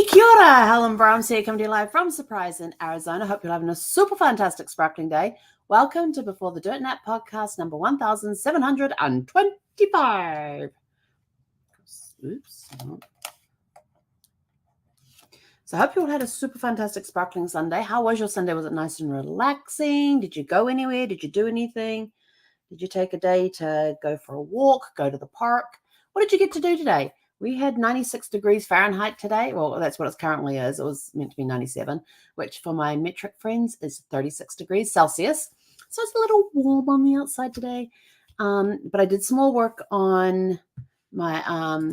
Kia ora, Helen Brahms here, coming to you live from Surprise in Arizona. Hope you're having a super fantastic sparkling day. Welcome to Before the Dirt Nap podcast number 1725. Oops. So I hope you all had a super fantastic sparkling Sunday. How was your Sunday? Was it nice and relaxing? Did you go anywhere? Did you do anything? Did you take a day to go for a walk, go to the park? What did you get to do today? We had 96 degrees Fahrenheit today. Well, that's what it currently is. It was meant to be 97, which for my metric friends is 36 degrees Celsius. So it's a little warm on the outside today. But I did some more work on my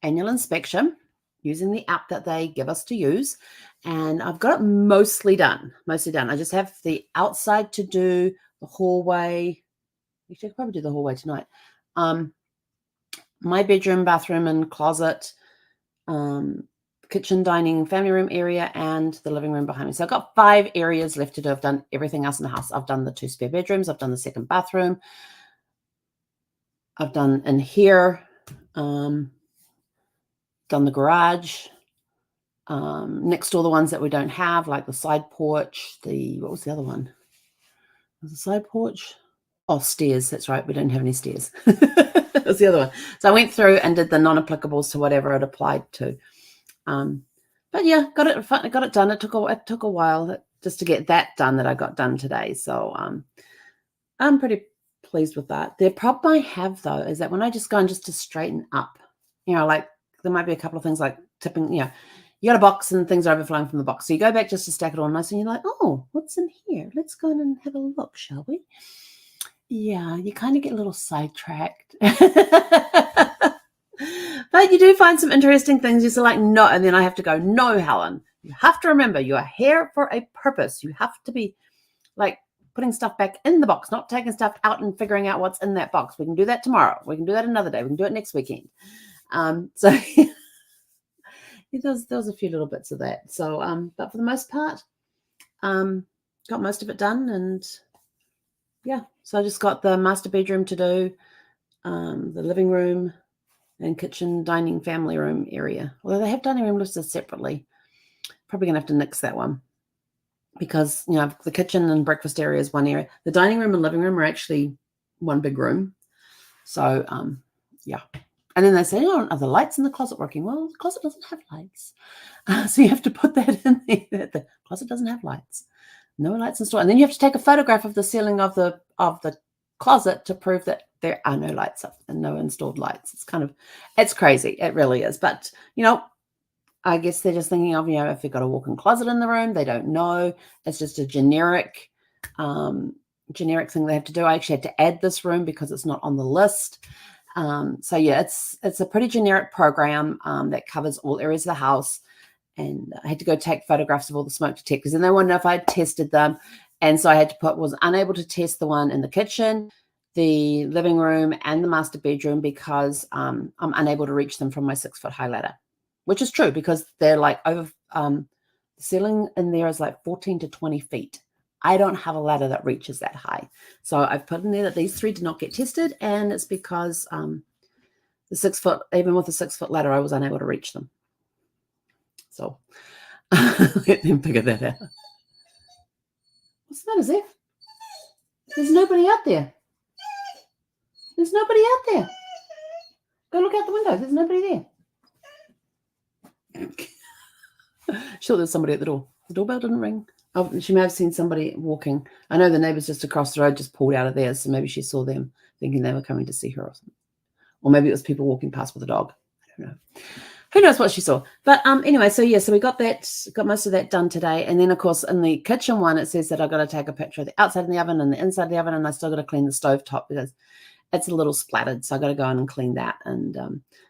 annual inspection using the app that they give us to use. And I've got it mostly done. I just have the outside to do, the hallway. Actually, I could probably do the hallway tonight. My bedroom, bathroom, and closet, kitchen, dining, family room area, and the living room behind me. So I've got 5 areas left to do. I've done everything else in the house. I've done the 2 spare bedrooms. I've done the second bathroom. I've done in here, done the garage, next door, the ones that we don't have, like the side porch, what was the other one? Was the side porch? Oh, stairs. That's right. We don't have any stairs. That's the other one. So I went through and did the non-applicables to whatever it applied to. But yeah, got it done. It took a while just to get that done that I got done today. So I'm pretty pleased with that. The problem I have though is that when I just go and just to straighten up, like there might be a couple of things like tipping, you got a box and things are overflowing from the box. So you go back just to stack it all nice and you're like, oh, what's in here? Let's go in and have a look, shall we? Yeah, you kind of get a little sidetracked. But you do find some interesting things. You're still like, no, and then I have to go, no, Helen, you have to remember you are here for a purpose. You have to be like putting stuff back in the box, not taking stuff out and figuring out what's in that box. We can do that tomorrow. We can do that another day. We can do it next weekend. So there was a few little bits of that. So, but for the most part, got most of it done. And yeah, so I just got the master bedroom to do, the living room and kitchen, dining, family room area. Although they have dining room listed separately. Probably going to have to nix that one because, the kitchen and breakfast area is one area. The dining room and living room are actually one big room. So, yeah. And then they say, oh, are the lights in the closet working? Well, the closet doesn't have lights. So you have to put that in there. The closet doesn't have lights. No lights installed. And then you have to take a photograph of the ceiling of the closet to prove that there are no lights up and no installed lights. It's crazy. It really is. But, I guess they're just thinking of, if you've got a walk-in closet in the room, they don't know. It's just a generic thing they have to do. I actually had to add this room because it's not on the list. So yeah, it's a pretty generic program that covers all areas of the house. And I had to go take photographs of all the smoke detectors, and they wanted to know if I had tested them. And so I had to was unable to test the one in the kitchen, the living room, and the master bedroom because I'm unable to reach them from my 6-foot high ladder, which is true because they're like over, the ceiling in there is like 14 to 20 feet. I don't have a ladder that reaches that high. So I've put in there that these 3 did not get tested, and it's because the 6-foot, even with a 6-foot ladder, I was unable to reach them. So let them figure that out. What's the matter, Zeph? There's nobody out there. There's nobody out there. Go look out the window. There's nobody there. Sure, there's somebody at the door. The doorbell didn't ring. Oh, she may have seen somebody walking. I know the neighbors just across the road just pulled out of theirs, so maybe she saw them thinking they were coming to see her or something. Or maybe it was people walking past with a dog. I don't know. Who knows what she saw? But anyway, so yeah, so we got most of that done today. And then, of course, in the kitchen one, it says that I've got to take a picture of the outside of the oven and the inside of the oven, and I still got to clean the stove top because it's a little splattered. So I got to go in and clean that. And I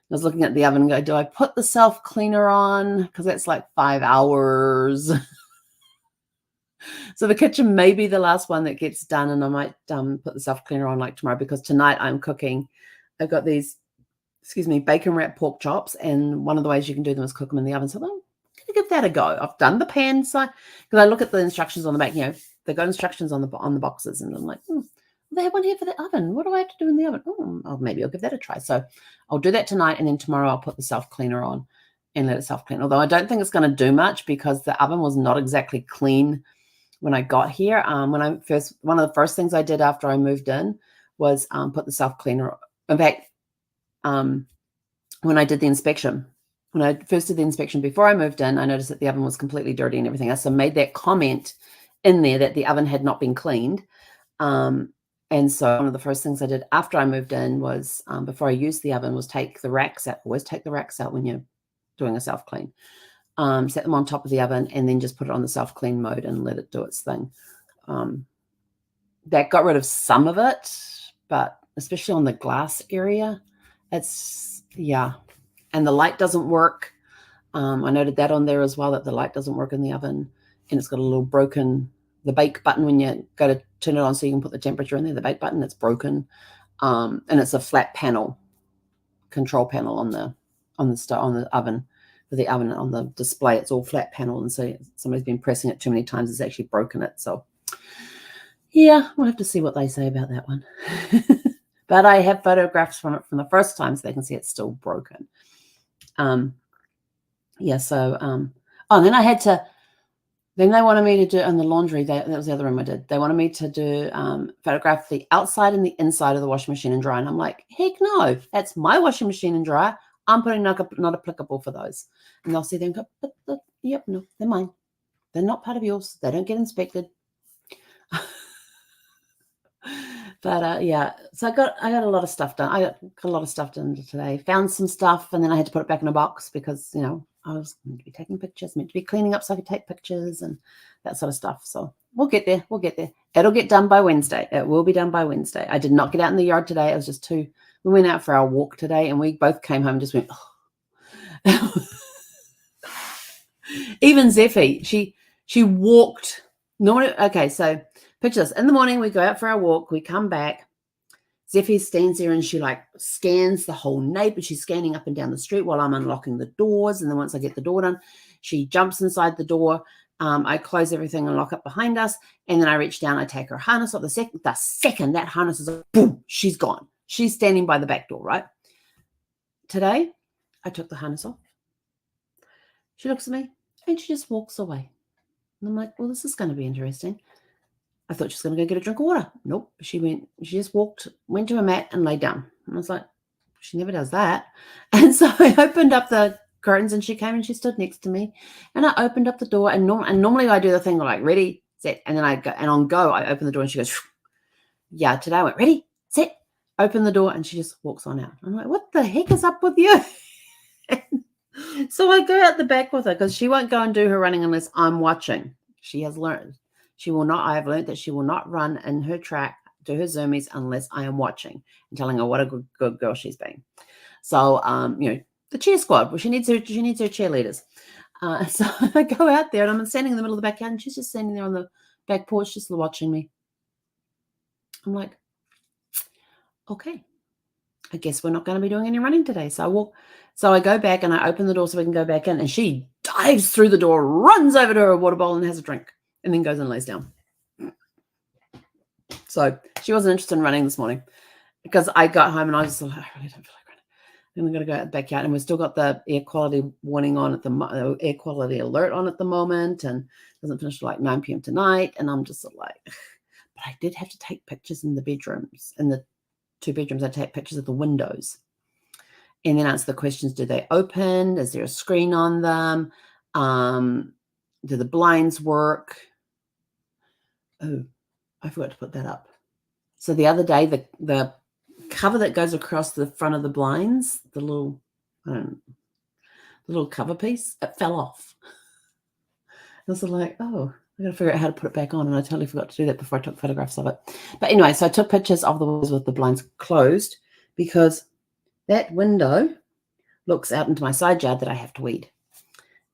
was looking at the oven and go, do I put the self-cleaner on? Because that's like 5 hours. So the kitchen may be the last one that gets done, and I might put the self-cleaner on like tomorrow because tonight I'm cooking. I've got these bacon wrapped pork chops, and one of the ways you can do them is cook them in the oven. So I'm going to give that a go. I've done the pan side because I look at the instructions on the back. They've got instructions on the boxes, and I'm like, they have one here for the oven. What do I have to do in the oven? Maybe I'll give that a try. So I'll do that tonight, and then tomorrow I'll put the self cleaner on, and let it self-clean. Although I don't think it's going to do much because the oven was not exactly clean when I got here. One of the first things I did after I moved in was put the self-cleaner. In fact, when I did the inspection, when I first did the inspection before I moved in, I noticed that the oven was completely dirty and everything else. So I made that comment in there that the oven had not been cleaned. And so one of the first things I did after I moved in was, before I used the oven, was take the racks out. Always take the racks out when you're doing a self-clean. Set them on top of the oven and then just put it on the self-clean mode and let it do its thing. That got rid of some of it, but especially on the glass area, yeah. And the light doesn't work. I noted that on there as well, that the light doesn't work in the oven, and it's got a little broken, the bake button when you go to turn it on so you can put the temperature in there, the bake button, it's broken. And it's a flat panel, control panel on the oven. For the oven on the display, it's all flat panel, and so somebody's been pressing it too many times, it's actually broken it. So yeah, we'll have to see what they say about that one. But I have photographs from it from the first time, so they can see it's still broken. Yeah, so then they wanted me to do on the laundry. That was the other room I did. They wanted me to do photograph the outside and the inside of the washing machine and dryer. And I'm like, heck no, that's my washing machine and dryer. I'm putting not applicable for those. And they'll see them go, but yep, no, they're mine. They're not part of yours. They don't get inspected. But yeah, so I got a lot of stuff done. I got a lot of stuff done today. Found some stuff, and then I had to put it back in a box because, I was going to be taking pictures, meant to be cleaning up so I could take pictures and that sort of stuff. So we'll get there. We'll get there. It'll get done by Wednesday. It will be done by Wednesday. I did not get out in the yard today. It was just we went out for our walk today, and we both came home and just went, oh. Even Zeffie, she walked. Okay, so picture this. In the morning, we go out for our walk. We come back. Zeffie stands there and she scans the whole neighborhood. She's scanning up and down the street while I'm unlocking the doors. And then once I get the door done, she jumps inside the door. I close everything and lock up behind us. And then I reach down, I take her harness off. The second that harness is off, boom, she's gone. She's standing by the back door, right? Today, I took the harness off. She looks at me and she just walks away. And I'm like, well, this is going to be interesting. I thought she was going to go get a drink of water. Nope. She just went to a mat and lay down. And I was like, she never does that. And so I opened up the curtains and she came and she stood next to me. And I opened up the door and normally I do the thing like ready, set. And then I go, and on go, I open the door and she goes, yeah, today I went ready, set, open the door. And she just walks on out. I'm like, what the heck is up with you? So I go out the back with her because she won't go and do her running unless I'm watching. She has learned. I have learned that she will not run in her track, do her zoomies unless I am watching and telling her what a good girl she's been. So, the cheer squad, well, she needs her cheerleaders. So I go out there and I'm standing in the middle of the backyard and she's just standing there on the back porch, just watching me. I'm like, okay, I guess we're not going to be doing any running today. So I go back and I open the door so we can go back in, and she dives through the door, runs over to her water bowl and has a drink, and then goes and lays down. So she wasn't interested in running this morning because I got home and I was like, I really don't feel like running. Then we're going to go out the backyard, and we've still got the air quality warning on air quality alert on at the moment, and it doesn't finish till like 9 p.m. tonight. And I'm just sort of like, but I did have to take pictures in the bedrooms, in the 2 bedrooms. I take pictures of the windows and then answer the questions. Do they open? Is there a screen on them? Do the blinds work? Oh, I forgot to put that up. So the other day, the cover that goes across the front of the blinds, the little cover piece, it fell off. I was like, oh, I got to figure out how to put it back on. And I totally forgot to do that before I took photographs of it. But anyway, so I took pictures of the walls with the blinds closed because that window looks out into my side yard that I have to weed.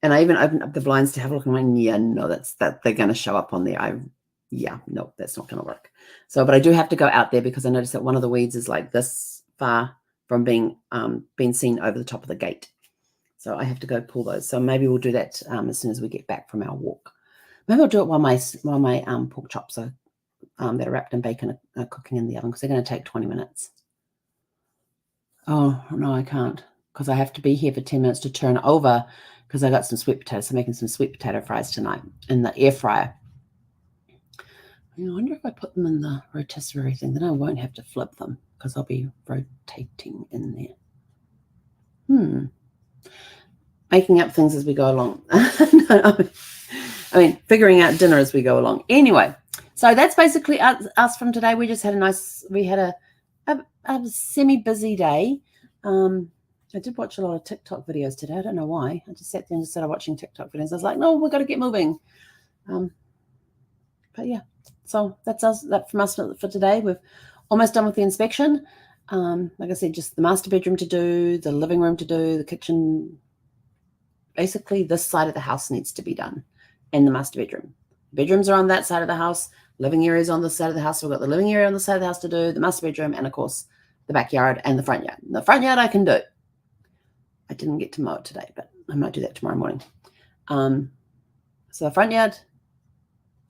And I even opened up the blinds to have a look and went, yeah, no, that they're going to show up on there. No, that's not going to work. So, but I do have to go out there because I noticed that one of the weeds is like this far from being seen over the top of the gate. So I have to go pull those. So maybe we'll do that as soon as we get back from our walk. Maybe I'll do it while my pork chops are that are wrapped in bacon are cooking in the oven because they're going to take 20 minutes. Oh, no, I can't. because I have to be here for 10 minutes to turn over because I got some sweet potatoes. I'm making some sweet potato fries tonight in the air fryer. I wonder if I put them in the rotisserie thing, then I won't have to flip them because I'll be rotating in there. Making up things as we go along. I mean, figuring out dinner as we go along. Anyway, so that's basically us from today. We just had a semi-busy day. I did watch a lot of TikTok videos today. I don't know why. I just sat there and just started watching TikTok videos. I was like, no, we've got to get moving. But yeah, so that's us. That from us for today. We've almost done with the inspection. Like I said, just the master bedroom to do, the living room to do, the kitchen. Basically, this side of the house needs to be done in the master bedroom. Bedrooms are on that side of the house. Living area is on this side of the house. So we've got the living area on the side of the house to do, the master bedroom, and of course, the backyard and the front yard. The front yard I can do. I didn't get to mow it today, but I might do that tomorrow morning. So the front yard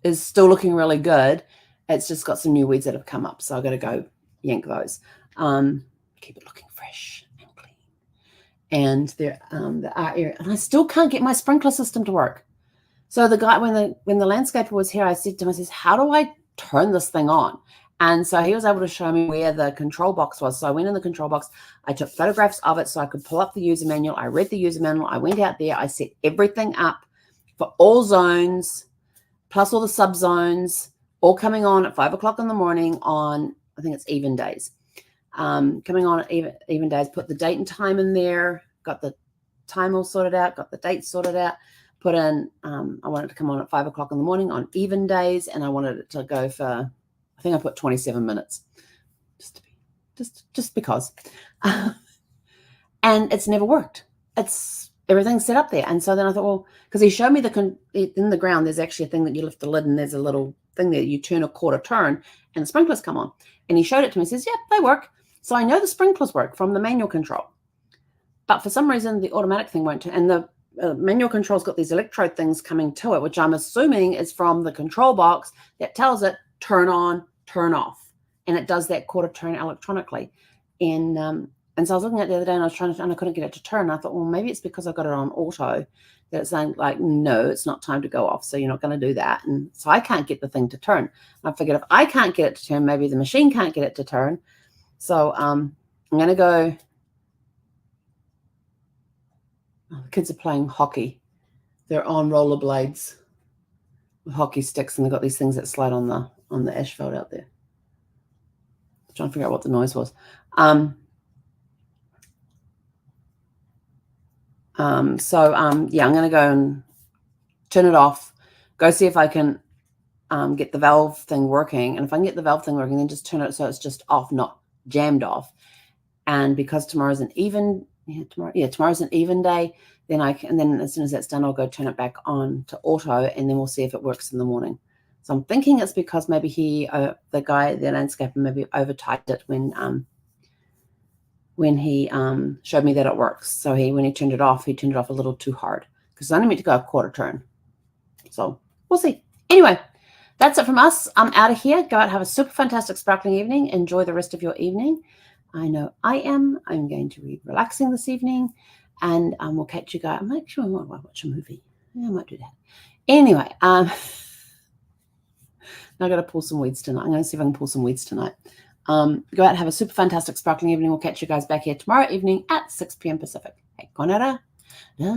is still looking really good. It's just got some new weeds that have come up, so I've got to go yank those. Keep it looking fresh and clean. And the art area, and I still can't get my sprinkler system to work. So the guy, when the landscaper was here, I said to him, I says, how do I turn this thing on? And so he was able to show me where the control box was. So I went in the control box. I took photographs of it so I could pull up the user manual. I read the user manual. I went out there. I set everything up for all zones, plus all the subzones, all coming on at 5 o'clock in the morning on, I think it's even days. Coming on at even days, put the date and time in there, got the time all sorted out, got the date sorted out, put in, I wanted it to come on at 5 o'clock in the morning on even days, and I wanted it to go for, I think I put 27 minutes, just because. And it's never worked. Everything's set up there. And so then I thought, well, because he showed me in the ground, there's actually a thing that you lift the lid and there's a little thing there, you turn a quarter turn and the sprinklers come on. And he showed it to me. He says, yeah, they work. So I know the sprinklers work from the manual control. But for some reason, the automatic thing won't turn. And the manual control's got these electrode things coming to it, which I'm assuming is from the control box that tells it turn on, turn off. And it does that quarter turn electronically. And so I was looking at it the other day and I couldn't get it to turn. And I thought, well, maybe it's because I got it on auto that it's saying like, no, it's not time to go off. So you're not going to do that. And so I can't get the thing to turn. I figured if I can't get it to turn, maybe the machine can't get it to turn. So I'm going to go. Oh, the kids are playing hockey. They're on rollerblades with hockey sticks, and they've got these things that slide on the asphalt out there. I'm trying to figure out what the noise was. Yeah, I'm going to go and turn it off, go see if I can get the valve thing working. And if I can get the valve thing working, then just turn it so it's just off, not jammed off. And because tomorrow's an even day, then as soon as that's done, I'll go turn it back on to auto, and then we'll see if it works in the morning. So I'm thinking it's because maybe the landscaper maybe overtyped it when he showed me that it works. So when he turned it off a little too hard because I only meant to go a quarter turn. So we'll see. Anyway, that's it from us. I'm out of here. Go out, have a super fantastic sparkling evening. Enjoy the rest of your evening. I know I am. I'm going to be relaxing this evening, and we'll catch you guys. I'm not sure I might watch a movie. Yeah, I might do that. Anyway, now I got to pull some weeds tonight. I'm going to see if I can pull some weeds tonight. Go out, have a super fantastic sparkling evening. We'll catch you guys back here tomorrow evening at 6 p.m. Pacific. Hey, konara.